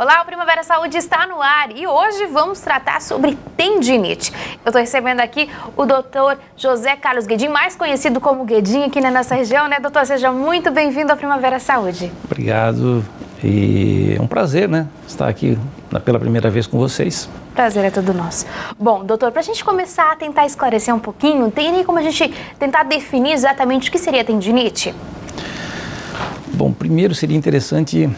Olá, o Primavera Saúde está no ar e hoje vamos tratar sobre tendinite. Eu estou recebendo aqui o doutor José Carlos Guedin, mais conhecido como Guedin aqui na nossa região, né, doutor? Seja muito bem-vindo ao Primavera Saúde. Obrigado e é um prazer, né, estar aqui pela primeira vez com vocês. Prazer é todo nosso. Bom, doutor, para a gente começar a tentar esclarecer um pouquinho, tem nem como a gente tentar definir exatamente o que seria tendinite? Bom, primeiro seria interessante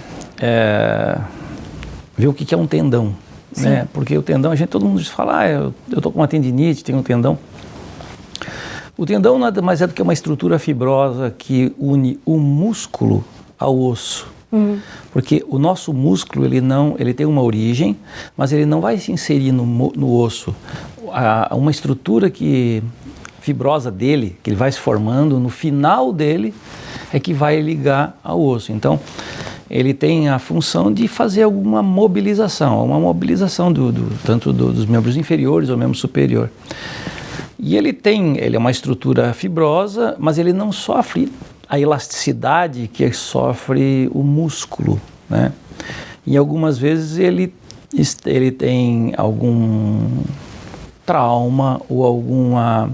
ver o que é um tendão, né? Porque o tendão, todo mundo fala, eu estou com uma tendinite, tenho um tendão. O tendão nada mais é do que uma estrutura fibrosa que une o músculo ao osso. Porque o nosso músculo, ele tem uma origem, mas ele não vai se inserir no osso. Uma estrutura fibrosa dele, que ele vai se formando, no final dele, é que vai ligar ao osso. Então, ele tem a função de fazer alguma mobilização, tanto dos membros inferiores ou membro superior. E ele é uma estrutura fibrosa, mas ele não sofre a elasticidade que sofre o músculo, né? E algumas vezes ele tem algum trauma ou alguma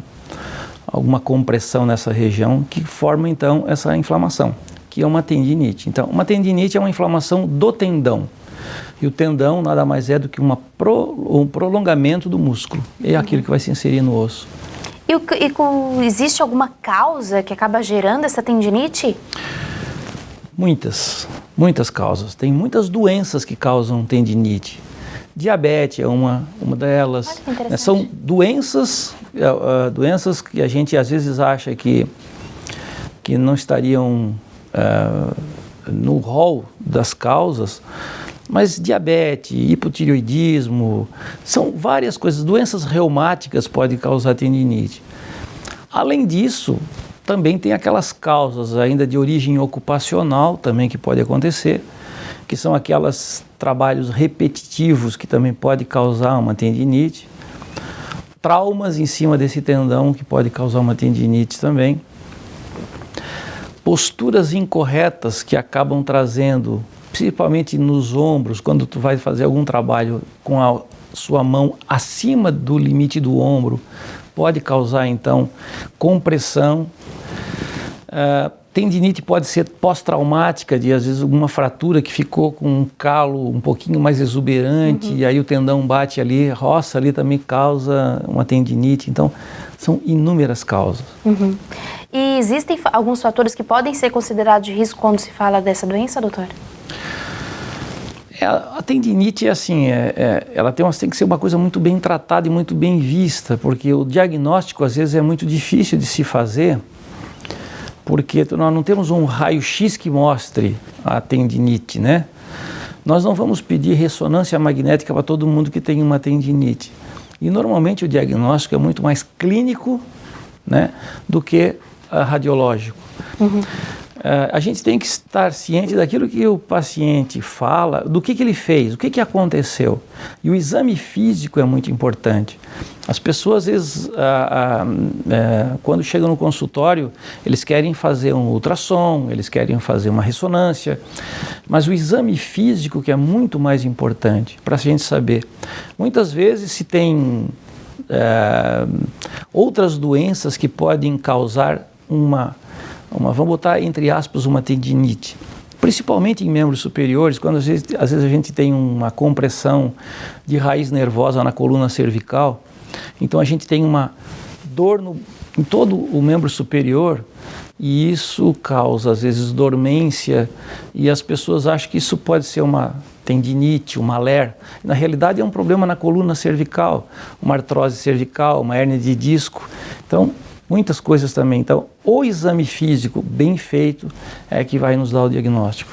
compressão nessa região que forma então essa inflamação, que é uma tendinite. Então, uma tendinite é uma inflamação do tendão. E o tendão nada mais é do que um prolongamento do músculo. É aquilo que vai se inserir no osso. Existe alguma causa que acaba gerando essa tendinite? Muitas causas. Tem muitas doenças que causam tendinite. Diabetes é uma delas. Olha que interessante. São doenças que a gente às vezes acha que não estariam no rol das causas, mas diabetes, hipotireoidismo, são várias coisas. Doenças reumáticas podem causar tendinite. Além disso, também tem aquelas causas ainda de origem ocupacional também que pode acontecer, que são aqueles trabalhos repetitivos que também pode causar uma tendinite. Traumas em cima desse tendão que pode causar uma tendinite também. Posturas incorretas que acabam trazendo, principalmente nos ombros, quando tu vai fazer algum trabalho com a sua mão acima do limite do ombro, pode causar então compressão. Tendinite pode ser pós-traumática, de às vezes alguma fratura que ficou com um calo um pouquinho mais exuberante, e aí o tendão bate ali, roça ali, também causa uma tendinite. Então, são inúmeras causas. E existem alguns fatores que podem ser considerados de risco quando se fala dessa doença, doutor? A tendinite é assim, ela tem que ser uma coisa muito bem tratada e muito bem vista, porque o diagnóstico às vezes é muito difícil de se fazer, porque nós não temos um raio-x que mostre a tendinite, né? Nós não vamos pedir ressonância magnética para todo mundo que tem uma tendinite. E normalmente o diagnóstico é muito mais clínico, né, do que radiológico. A gente tem que estar ciente daquilo que o paciente fala, do que ele fez, o que aconteceu. E o exame físico é muito importante. As pessoas, às vezes, quando chegam no consultório, eles querem fazer um ultrassom, eles querem fazer uma ressonância, mas o exame físico que é muito mais importante para a gente saber. Muitas vezes se tem outras doenças que podem causar vamos botar entre aspas, uma tendinite. Principalmente em membros superiores, quando às vezes a gente tem uma compressão de raiz nervosa na coluna cervical, então a gente tem uma dor em todo o membro superior e isso causa às vezes dormência e as pessoas acham que isso pode ser uma tendinite, uma LER. Na realidade é um problema na coluna cervical, uma artrose cervical, uma hérnia de disco. Então, muitas coisas também. Então, o exame físico bem feito é que vai nos dar o diagnóstico.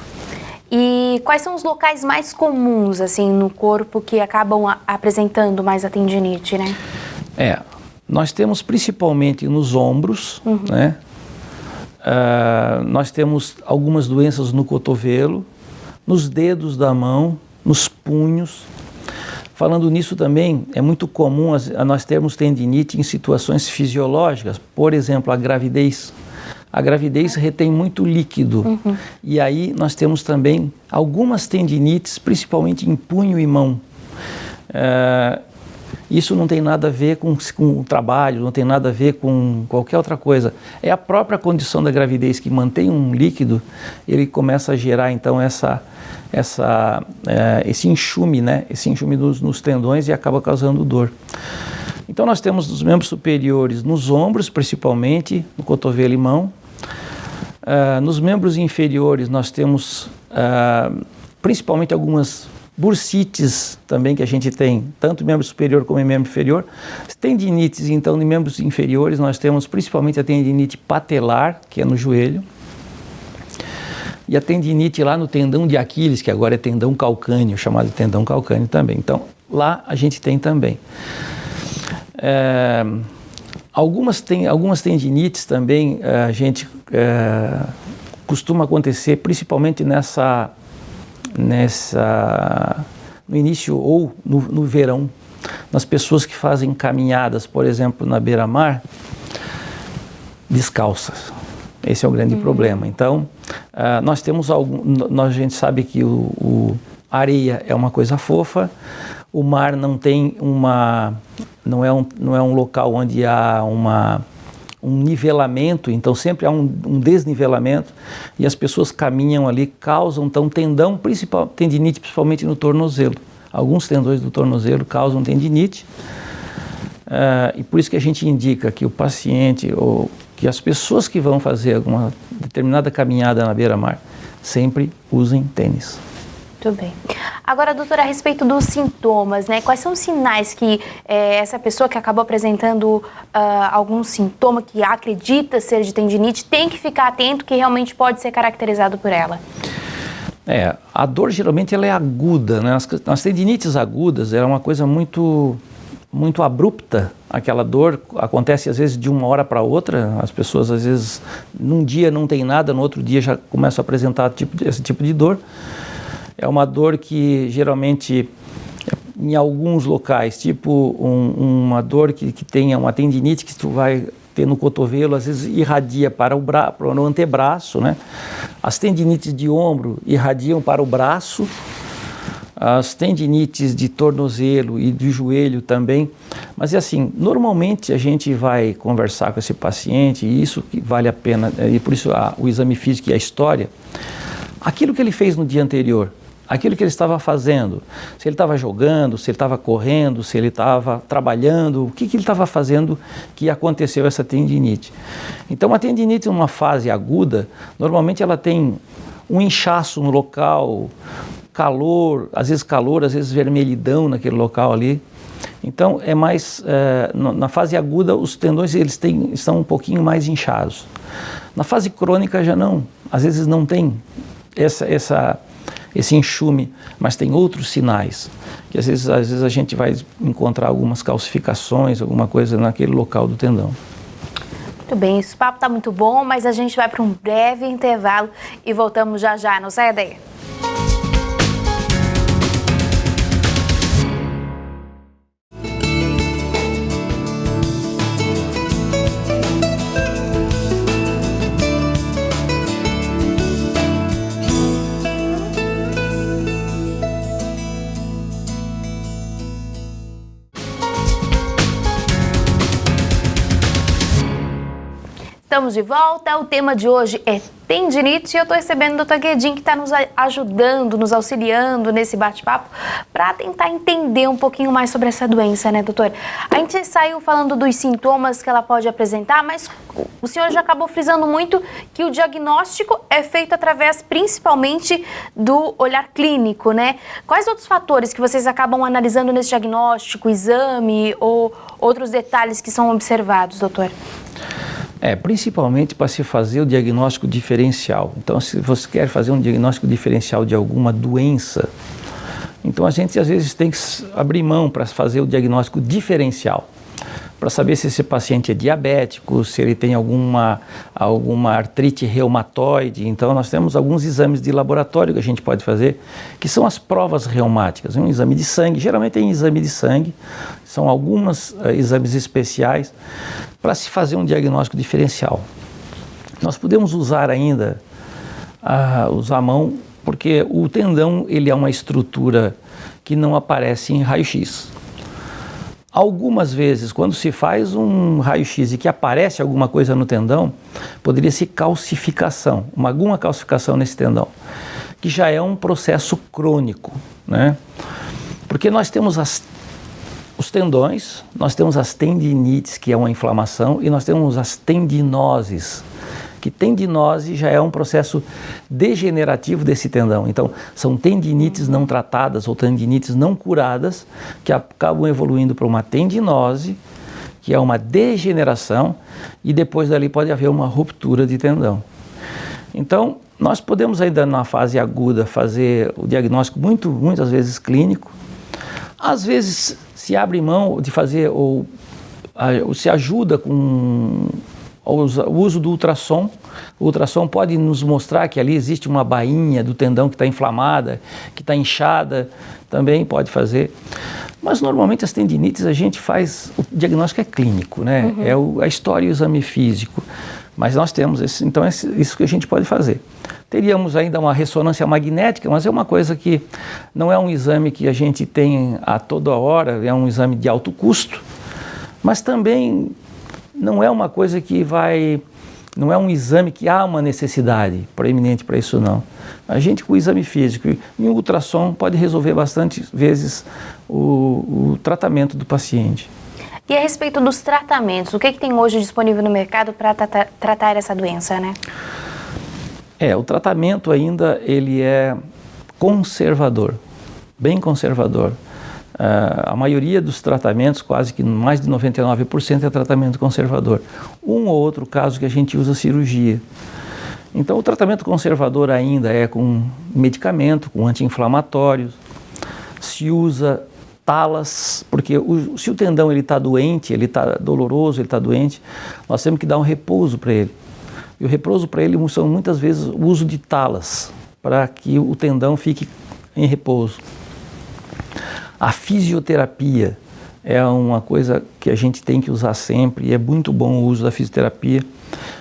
E quais são os locais mais comuns, assim, no corpo que acabam apresentando mais a tendinite, né? Nós temos principalmente nos ombros, né? Nós temos algumas doenças no cotovelo, nos dedos da mão, nos punhos. Falando nisso também, é muito comum nós termos tendinite em situações fisiológicas, por exemplo, a gravidez. a gravidez retém muito líquido. E aí nós temos também algumas tendinites, principalmente em punho e mão. Isso não tem nada a ver com o trabalho, não tem nada a ver com qualquer outra coisa. É a própria condição da gravidez que mantém um líquido, ele começa a gerar então esse enxume, né? Esse enxume nos tendões e acaba causando dor. Então nós temos os membros superiores nos ombros, principalmente, no cotovelo e mão. Nos membros inferiores nós temos principalmente algumas bursites também que a gente tem, tanto em membro superior como em membro inferior. Tendinites, então, em membros inferiores nós temos principalmente a tendinite patelar, que é no joelho, e a tendinite lá no tendão de Aquiles, que agora é tendão calcâneo, chamado de tendão calcâneo também. Então, lá a gente tem também. Algumas tendinites também a gente costuma acontecer, principalmente no início ou no verão, nas pessoas que fazem caminhadas, por exemplo, na beira-mar, descalças. Esse é o grande problema. Então, nós temos a gente sabe que a areia é uma coisa fofa, o mar não tem não é um local onde há um nivelamento, então sempre há um desnivelamento e as pessoas caminham ali, causam então tendinite, principalmente no tornozelo. Alguns tendões do tornozelo causam tendinite e por isso que a gente indica que o paciente ou que as pessoas que vão fazer alguma determinada caminhada na beira-mar sempre usem tênis. Muito bem. Agora, doutora, a respeito dos sintomas, né? Quais são os sinais que essa pessoa que acabou apresentando algum sintoma que acredita ser de tendinite tem que ficar atento, que realmente pode ser caracterizado por ela? A dor geralmente ela é aguda, né? As tendinites agudas é uma coisa muito abrupta. Aquela dor acontece às vezes de uma hora para outra. As pessoas às vezes num dia não tem nada, no outro dia já começam a apresentar esse tipo de dor. É uma dor que geralmente, em alguns locais, tipo uma dor que tenha uma tendinite que tu vai ter no cotovelo, às vezes irradia para o antebraço, né? As tendinites de ombro irradiam para o braço, as tendinites de tornozelo e de joelho também. Mas é assim, normalmente a gente vai conversar com esse paciente, e isso que vale a pena, e por isso o exame físico e a história, aquilo que ele fez no dia anterior, aquilo que ele estava fazendo, se ele estava jogando, se ele estava correndo, se ele estava trabalhando, o que ele estava fazendo que aconteceu essa tendinite. Então, a tendinite numa fase aguda, normalmente ela tem um inchaço no local, calor, às vezes vermelhidão naquele local ali. Então, é mais, na fase aguda, os tendões estão um pouquinho mais inchados. Na fase crônica já não, às vezes não tem esse enxume, mas tem outros sinais, que às vezes a gente vai encontrar algumas calcificações, alguma coisa naquele local do tendão. Muito bem, esse papo está muito bom, mas a gente vai para um breve intervalo e voltamos já já, não saia daí. Estamos de volta, o tema de hoje é tendinite e eu estou recebendo o Dr. Guedin, que está nos ajudando, nos auxiliando nesse bate-papo para tentar entender um pouquinho mais sobre essa doença, né, doutor? A gente saiu falando dos sintomas que ela pode apresentar, mas o senhor já acabou frisando muito que o diagnóstico é feito através principalmente do olhar clínico, né? Quais outros fatores que vocês acabam analisando nesse diagnóstico, exame ou outros detalhes que são observados, doutor? Principalmente para se fazer o diagnóstico diferencial. Então, se você quer fazer um diagnóstico diferencial de alguma doença, então a gente às vezes tem que abrir mão para fazer o diagnóstico diferencial, para saber se esse paciente é diabético, se ele tem alguma artrite reumatoide. Então, nós temos alguns exames de laboratório que a gente pode fazer, que são as provas reumáticas. Um exame de sangue, geralmente é um exame de sangue, são alguns exames especiais para se fazer um diagnóstico diferencial. nós podemos usar ainda usar a mão, porque o tendão ele é uma estrutura que não aparece em raio-x. Algumas vezes, quando se faz um raio-x e que aparece alguma coisa no tendão, poderia ser calcificação, alguma calcificação nesse tendão, que já é um processo crônico, né? Porque nós temos os tendões, nós temos as tendinites, que é uma inflamação, e nós temos as tendinoses, que tendinose já é um processo degenerativo desse tendão. Então, são tendinites não tratadas ou tendinites não curadas que acabam evoluindo para uma tendinose, que é uma degeneração, e depois dali pode haver uma ruptura de tendão. Então, nós podemos ainda na fase aguda fazer o diagnóstico muitas vezes clínico. Às vezes se abre mão de fazer ou se ajuda com o uso do ultrassom. O ultrassom pode nos mostrar que ali existe uma bainha do tendão que está inflamada, que está inchada, também pode fazer. Mas normalmente as tendinites a gente faz, o diagnóstico é clínico, né? É a história e o exame físico. Mas nós temos então é isso que a gente pode fazer. Teríamos ainda uma ressonância magnética, mas é uma coisa que não é um exame que a gente tem a toda hora, é um exame de alto custo, mas também não é uma coisa que não é um exame que há uma necessidade proeminente para isso, não. A gente com o exame físico e o ultrassom pode resolver bastante vezes o tratamento do paciente. E a respeito dos tratamentos, o que tem hoje disponível no mercado para tratar essa doença, né? O tratamento ainda ele é conservador, bem conservador. A maioria dos tratamentos, quase que mais de 99%, é tratamento conservador. Um ou outro caso que a gente usa cirurgia. Então o tratamento conservador ainda é com medicamento, com anti-inflamatórios, se usa talas, porque se o tendão está doente, ele está doloroso, ele está doente, nós temos que dar um repouso para ele. E o repouso para ele são muitas vezes o uso de talas, para que o tendão fique em repouso. A fisioterapia é uma coisa que a gente tem que usar sempre, e é muito bom o uso da fisioterapia,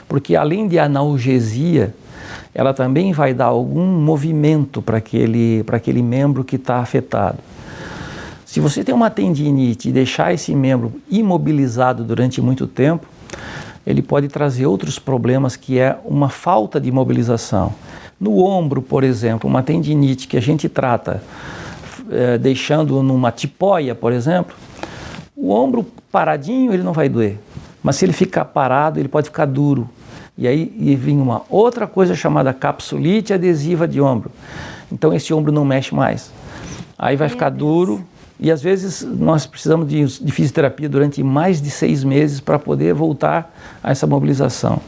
porque além de analgesia, ela também vai dar algum movimento para aquele membro que está afetado. Se você tem uma tendinite e deixar esse membro imobilizado durante muito tempo, ele pode trazer outros problemas, que é uma falta de mobilização. No ombro, por exemplo, uma tendinite que a gente trata deixando numa tipóia, por exemplo, o ombro paradinho ele não vai doer, mas se ele ficar parado ele pode ficar duro, e aí vem uma outra coisa chamada capsulite adesiva de ombro. Então esse ombro não mexe mais, aí vai ficar duro, e às vezes nós precisamos de fisioterapia durante mais de 6 meses para poder voltar a essa mobilização.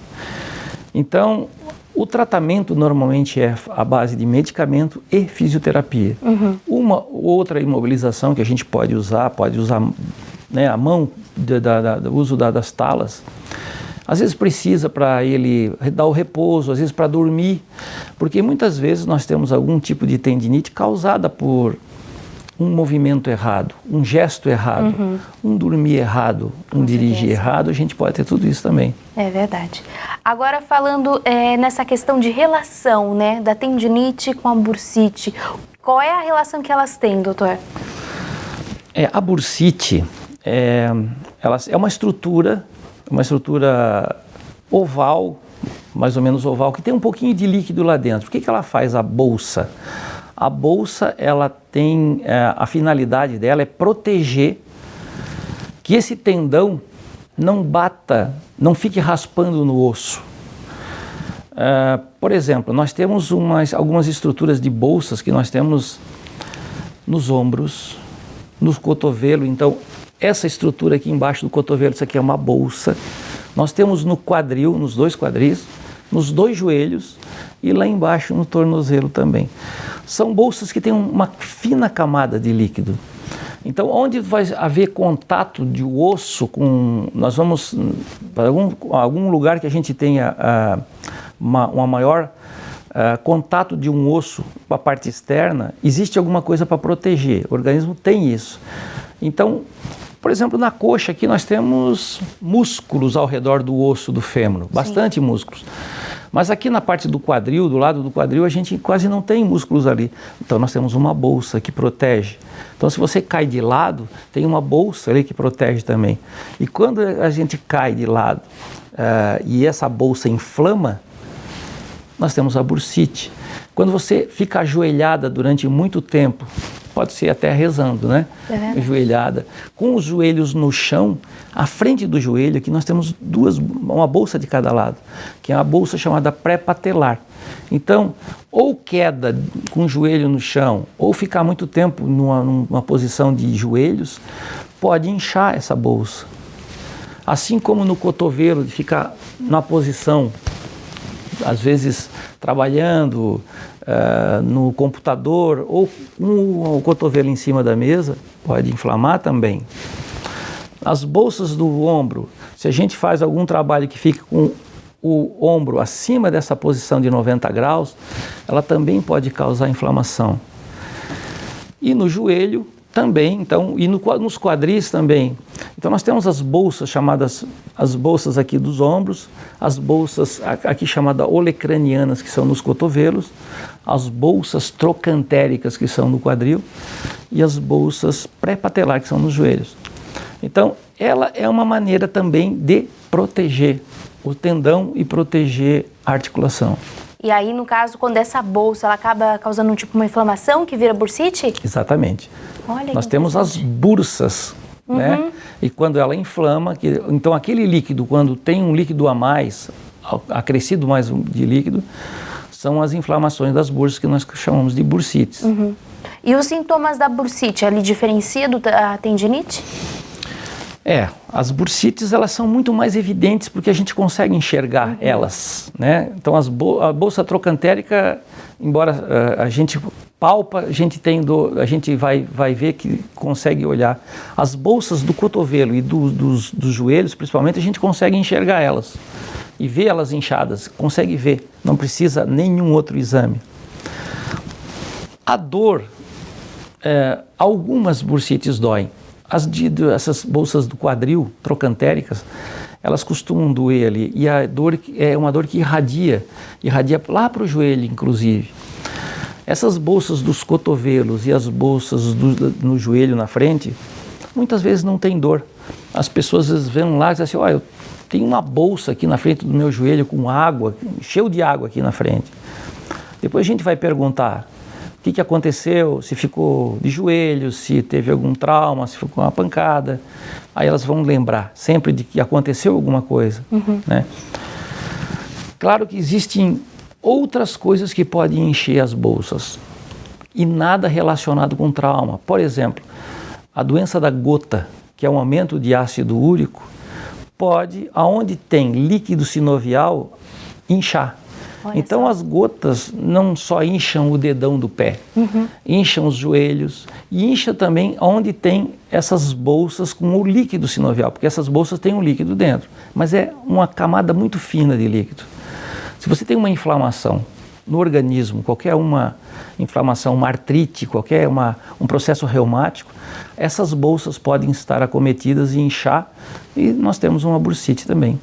Então o tratamento normalmente é à base de medicamento e fisioterapia. Uma outra imobilização que a gente pode usar, né, a mão, do uso das talas. Às vezes precisa para ele dar o repouso, às vezes para dormir, porque muitas vezes nós temos algum tipo de tendinite causada por um movimento errado, um gesto errado, um dormir errado, dirigir errado, a gente pode ter tudo isso também. É verdade. Agora falando nessa questão de relação, né, da tendinite com a bursite, qual é a relação que elas têm, doutor? A bursite ela é uma estrutura oval, mais ou menos oval, que tem um pouquinho de líquido lá dentro. O que ela faz, a bolsa? A bolsa, ela tem, a finalidade dela é proteger que esse tendão não bata, não fique raspando no osso. Por exemplo, nós temos algumas estruturas de bolsas que nós temos nos ombros, no cotovelo. Então, essa estrutura aqui embaixo do cotovelo, isso aqui é uma bolsa. Nós temos no quadril, nos 2 quadris, nos 2 joelhos e lá embaixo no tornozelo também. São bolsas que têm uma fina camada de líquido. Então, onde vai haver contato de osso com... Nós vamos para algum lugar que a gente tenha uma maior contato de um osso com a parte externa, existe alguma coisa para proteger. O organismo tem isso. Então, por exemplo, na coxa aqui nós temos músculos ao redor do osso do fêmur, bastante músculos. Mas aqui na parte do quadril, do lado do quadril, a gente quase não tem músculos ali. Então nós temos uma bolsa que protege. Então se você cai de lado, tem uma bolsa ali que protege também. E quando a gente cai de lado e essa bolsa inflama, nós temos a bursite. Quando você fica ajoelhada durante muito tempo, pode ser até rezando, né? Ajoelhada, com os joelhos no chão, à frente do joelho, aqui nós temos uma bolsa de cada lado, que é uma bolsa chamada pré-patelar. Então, ou queda com o joelho no chão, ou ficar muito tempo numa posição de joelhos, pode inchar essa bolsa. Assim como no cotovelo, de ficar na posição, às vezes trabalhando no computador ou com o cotovelo em cima da mesa, pode inflamar também. As bolsas do ombro, se a gente faz algum trabalho que fique com o ombro acima dessa posição de 90 graus, ela também pode causar inflamação. E no joelho também, então, e nos quadris também. Então nós temos as bolsas chamadas, as bolsas aqui dos ombros, as bolsas aqui chamadas olecranianas, que são nos cotovelos, as bolsas trocantéricas, que são no quadril, e as bolsas pré-patelar, que são nos joelhos. Então ela é uma maneira também de proteger o tendão e proteger a articulação. E aí, no caso, quando essa bolsa ela acaba causando uma inflamação que vira bursite? Exatamente. Olha, nós temos as bursas, né? E quando ela inflama, então aquele líquido, quando tem um líquido a mais, acrescido mais de líquido, são as inflamações das bursas que nós chamamos de bursites. E os sintomas da bursite, ele diferencia da tendinite? As bursites, elas são muito mais evidentes porque a gente consegue enxergar elas, né? Então a bolsa trocantérica, embora a gente palpa, a gente vai ver que consegue olhar. As bolsas do cotovelo e dos joelhos, principalmente, a gente consegue enxergar elas e ver elas inchadas, consegue ver, não precisa nenhum outro exame. A dor, algumas bursites doem. Essas bolsas do quadril, trocantéricas, elas costumam doer ali, e a dor é uma dor que irradia lá para o joelho, inclusive. Essas bolsas dos cotovelos e as bolsas no joelho na frente, muitas vezes não tem dor. As pessoas às vezes vêm lá e dizem assim, eu tenho uma bolsa aqui na frente do meu joelho com água, cheio de água aqui na frente. Depois a gente vai perguntar o que aconteceu, se ficou de joelhos, se teve algum trauma, se ficou uma pancada. Aí elas vão lembrar sempre de que aconteceu alguma coisa. Né? Claro que existem outras coisas que podem encher as bolsas e nada relacionado com trauma. Por exemplo, a doença da gota, que é um aumento de ácido úrico, pode, aonde tem líquido sinovial, inchar. Então as gotas não só incham o dedão do pé, incham os joelhos e incha também onde tem essas bolsas com o líquido sinovial, porque essas bolsas têm um líquido dentro, mas é uma camada muito fina de líquido. Se você tem uma inflamação no organismo, qualquer uma inflamação, uma artrite, qualquer um processo reumático, essas bolsas podem estar acometidas e inchar e nós temos uma bursite também.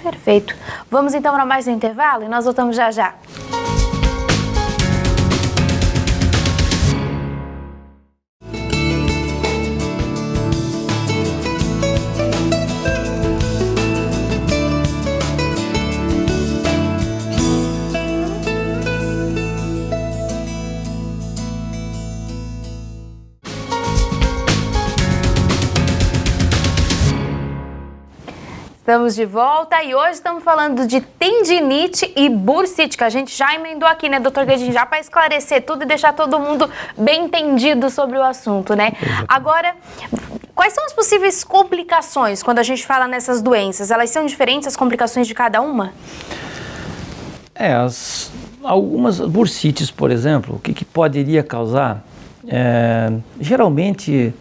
Perfeito. Vamos então para mais um intervalo e nós voltamos já já. Estamos de volta e hoje estamos falando de tendinite e bursite, que a gente já emendou aqui, né, doutor Guedin, já para esclarecer tudo e deixar todo mundo bem entendido sobre o assunto, né? Agora, quais são as possíveis complicações quando a gente fala nessas doenças? Elas são diferentes, as complicações de cada uma? Algumas bursites, por exemplo, o que poderia causar? Geralmente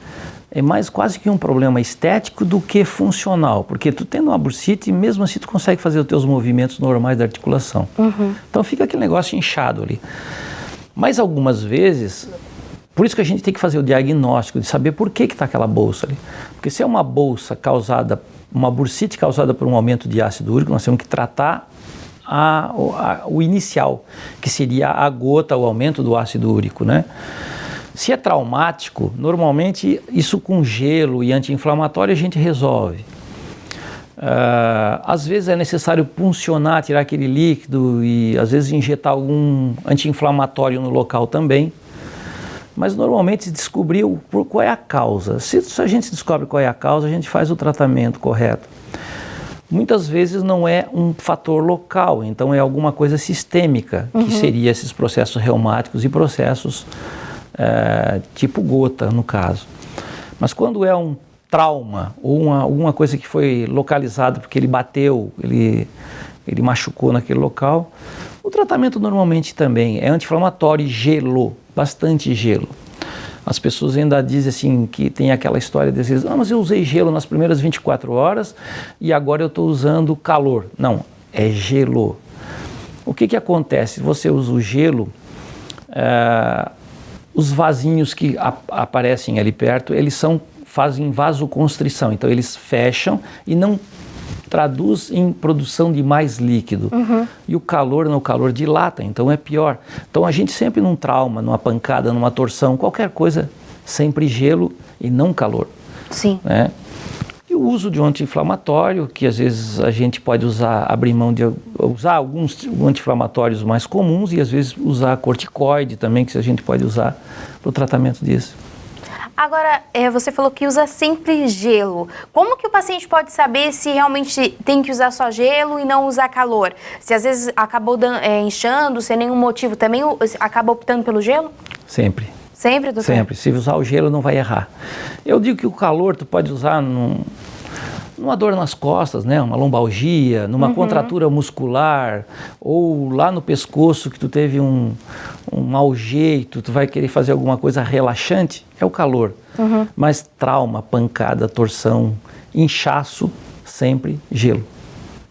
é mais quase que um problema estético do que funcional, porque tu tendo uma bursite, mesmo assim tu consegue fazer os teus movimentos normais da articulação. Então fica aquele negócio inchado ali. Mas algumas vezes, por isso que a gente tem que fazer o diagnóstico, de saber por que está aquela bolsa ali. Porque se é uma bolsa causada, uma bursite causada por um aumento de ácido úrico, nós temos que tratar o inicial, que seria a gota, o aumento do ácido úrico, né? Se é traumático, normalmente isso com gelo e anti-inflamatório a gente resolve. Às vezes é necessário puncionar, tirar aquele líquido e às vezes injetar algum anti-inflamatório no local também. Mas normalmente se descobriu qual é a causa. Se a gente descobre qual é a causa, a gente faz o tratamento correto. Muitas vezes não é um fator local, então é alguma coisa sistêmica, que seria esses processos reumáticos e processos tipo gota, no caso. Mas quando é um trauma ou alguma coisa que foi localizada porque ele bateu, ele machucou naquele local, o tratamento normalmente também é anti-inflamatório e gelo, bastante gelo. As pessoas ainda dizem assim, que tem aquela história de dizer, mas eu usei gelo nas primeiras 24 horas e agora eu estou usando calor. Não, é gelo. O que acontece? Você usa o gelo, os vasinhos que aparecem ali perto, eles fazem vasoconstrição, então eles fecham e não traduz em produção de mais líquido. E o calor, no calor dilata, então é pior. Então a gente sempre num trauma, numa pancada, numa torção, qualquer coisa, sempre gelo e não calor. Sim. Né? E o uso de um anti-inflamatório, que às vezes a gente pode abrir mão de usar alguns anti-inflamatórios mais comuns e às vezes usar corticoide também, que a gente pode usar para o tratamento disso. Agora, você falou que usa sempre gelo. Como que o paciente pode saber se realmente tem que usar só gelo e não usar calor? Se às vezes acabou inchando sem nenhum motivo, também acaba optando pelo gelo? Sempre. Sempre, doutor? Sempre. Se usar o gelo, não vai errar. Eu digo que o calor tu pode usar numa dor nas costas, né? Uma lombalgia, numa contratura muscular, ou lá no pescoço que tu teve um mau jeito, tu vai querer fazer alguma coisa relaxante, é o calor. Mas trauma, pancada, torção, inchaço, sempre gelo.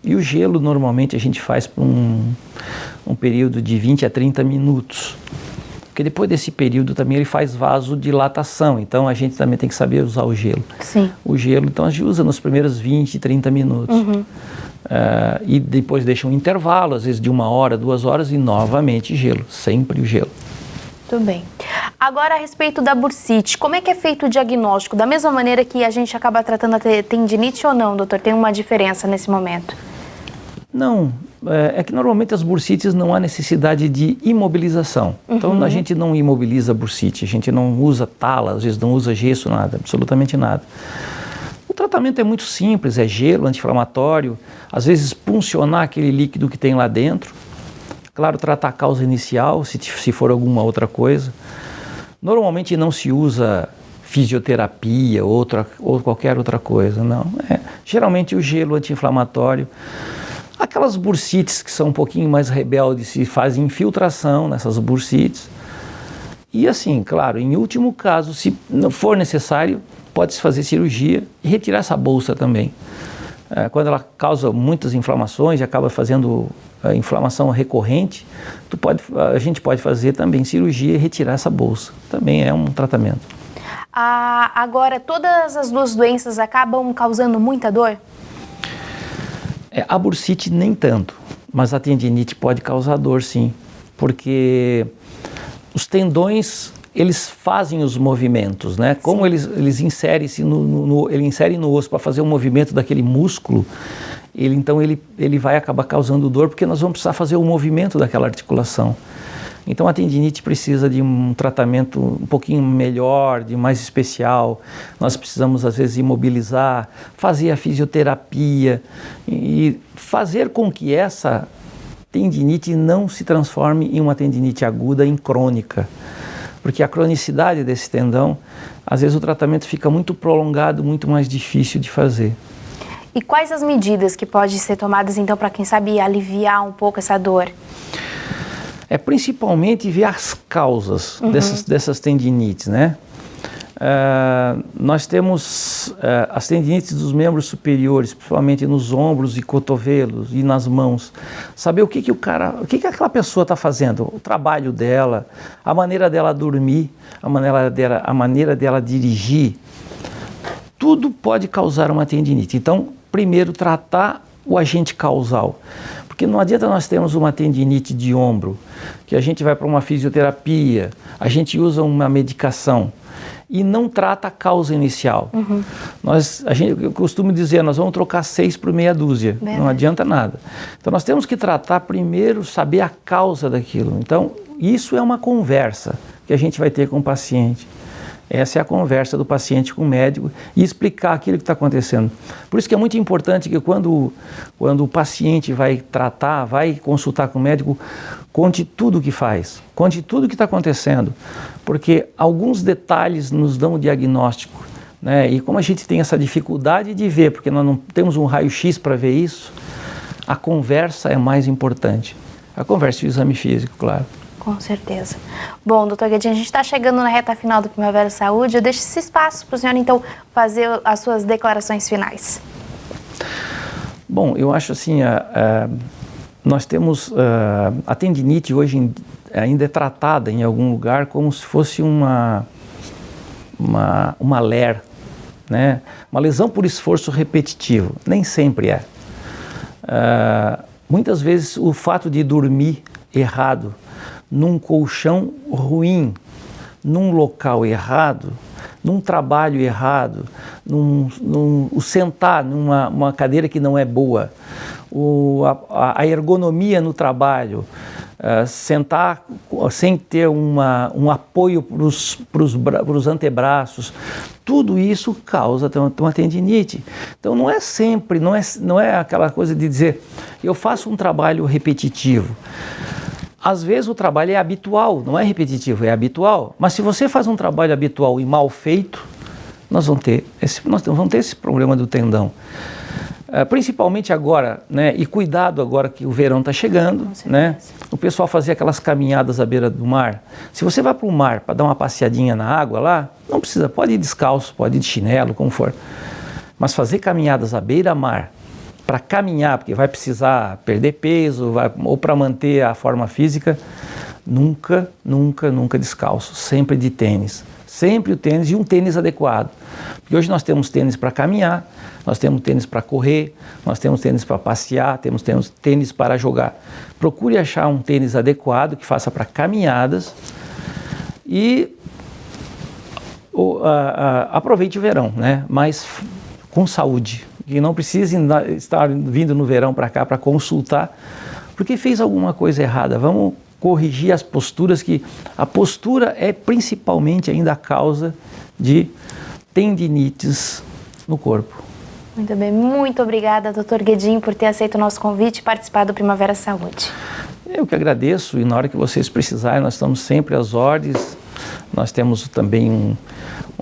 E o gelo normalmente a gente faz por um período de 20 a 30 minutos. Porque depois desse período também ele faz vasodilatação, então a gente também tem que saber usar o gelo. Sim. O gelo, então a gente usa nos primeiros 20, 30 minutos. E depois deixa um intervalo, às vezes de 1 hora, 2 horas e novamente gelo, sempre o gelo. Tudo bem. Agora a respeito da bursite, como é que é feito o diagnóstico? Da mesma maneira que a gente acaba tratando a tendinite ou não, doutor? Tem uma diferença nesse momento? Não, é que normalmente as bursites não há necessidade de imobilização. Então a gente não imobiliza a bursite, a gente não usa tala, às vezes não usa gesso, nada, absolutamente nada. O tratamento é muito simples, é gelo, anti-inflamatório, às vezes puncionar aquele líquido que tem lá dentro. Claro, tratar a causa inicial, se for alguma outra coisa. Normalmente não se usa fisioterapia ou qualquer outra coisa, não. Geralmente o gelo anti-inflamatório. Aquelas bursites que são um pouquinho mais rebeldes se fazem infiltração nessas bursites. E assim, claro, em último caso, se não for necessário, pode-se fazer cirurgia e retirar essa bolsa também. Quando ela causa muitas inflamações e acaba fazendo inflamação recorrente, a gente pode fazer também cirurgia e retirar essa bolsa. Também é um tratamento. Agora, todas as duas doenças acabam causando muita dor? A bursite nem tanto, mas a tendinite pode causar dor sim, porque os tendões, eles fazem os movimentos, né? Como eles inserem-se ele insere no osso para fazer o movimento daquele músculo, então ele vai acabar causando dor, porque nós vamos precisar fazer o movimento daquela articulação. Então a tendinite precisa de um tratamento um pouquinho melhor, de mais especial. Nós precisamos às vezes imobilizar, fazer a fisioterapia e fazer com que essa tendinite não se transforme em uma tendinite aguda, em crônica. Porque a cronicidade desse tendão, às vezes o tratamento fica muito prolongado, muito mais difícil de fazer. E quais as medidas que podem ser tomadas então para quem sabe aliviar um pouco essa dor? Principalmente ver as causas dessas tendinites, né? Nós temos as tendinites dos membros superiores, principalmente nos ombros e cotovelos e nas mãos. Saber o que aquela pessoa está fazendo, o trabalho dela, a maneira dela dormir, a maneira dela dirigir. Tudo pode causar uma tendinite. Então, primeiro tratar o agente causal. Porque não adianta nós termos uma tendinite de ombro, que a gente vai para uma fisioterapia, a gente usa uma medicação e não trata a causa inicial. Eu costumo dizer, nós vamos trocar 6 por meia dúzia, não adianta nada. Então nós temos que tratar primeiro, saber a causa daquilo. Então isso é uma conversa que a gente vai ter com o paciente. Essa é a conversa do paciente com o médico e explicar aquilo que está acontecendo. Por isso que é muito importante que quando o paciente vai tratar, vai consultar com o médico, conte tudo o que faz, conte tudo o que está acontecendo, porque alguns detalhes nos dão o diagnóstico, né? E como a gente tem essa dificuldade de ver, porque nós não temos um raio-x para ver isso, a conversa é mais importante. A conversa e o exame físico, claro. Com certeza. Bom, doutor Guedin, a gente está chegando na reta final do Primavera Saúde. Eu deixo esse espaço para o senhor, então, fazer as suas declarações finais. Bom, eu acho assim, nós temos a tendinite hoje ainda é tratada em algum lugar como se fosse uma LER, né? Uma lesão por esforço repetitivo. Nem sempre é. Muitas vezes o fato de dormir errado, num colchão ruim, num local errado, num trabalho errado, o sentar numa cadeira que não é boa, a ergonomia no trabalho, sentar sem ter um apoio para os antebraços, tudo isso causa uma tendinite. Então não é sempre, não é aquela coisa de dizer, eu faço um trabalho repetitivo. Às vezes o trabalho é habitual, não é repetitivo, é habitual. Mas se você faz um trabalho habitual e mal feito, nós vamos ter esse problema do tendão. Principalmente agora, né? E cuidado agora que o verão está chegando, né? O pessoal fazia aquelas caminhadas à beira do mar. Se você vai para o mar para dar uma passeadinha na água lá, não precisa, pode ir descalço, pode ir de chinelo, como for. Mas fazer caminhadas à beira-mar, para caminhar, porque vai precisar perder peso, ou para manter a forma física, nunca descalço, sempre de tênis. Sempre o tênis e um tênis adequado. Porque hoje nós temos tênis para caminhar, nós temos tênis para correr, nós temos tênis para passear, temos tênis para jogar. Procure achar um tênis adequado que faça para caminhadas e aproveite o verão, né? Mas com saúde. Que não precise estar vindo no verão para cá para consultar, porque fez alguma coisa errada. Vamos corrigir as posturas, que a postura é principalmente ainda a causa de tendinites no corpo. Muito bem, muito obrigada, doutor Guedin, por ter aceito o nosso convite e participar do Primavera Saúde. Eu que agradeço, e na hora que vocês precisarem, nós estamos sempre às ordens. Nós temos também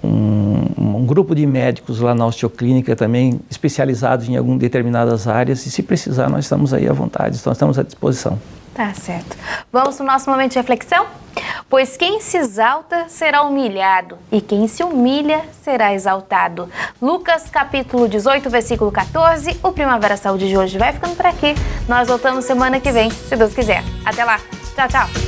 um grupo de médicos lá na osteoclínica também especializados em algumas determinadas áreas, e se precisar nós estamos aí à vontade, nós estamos à disposição. Tá certo. Vamos para o nosso momento de reflexão? Pois quem se exalta será humilhado, e quem se humilha será exaltado. Lucas capítulo 18, versículo 14. O Primavera Saúde de hoje vai ficando por aqui. Nós voltamos semana que vem, se Deus quiser. Até lá. Tchau, tchau.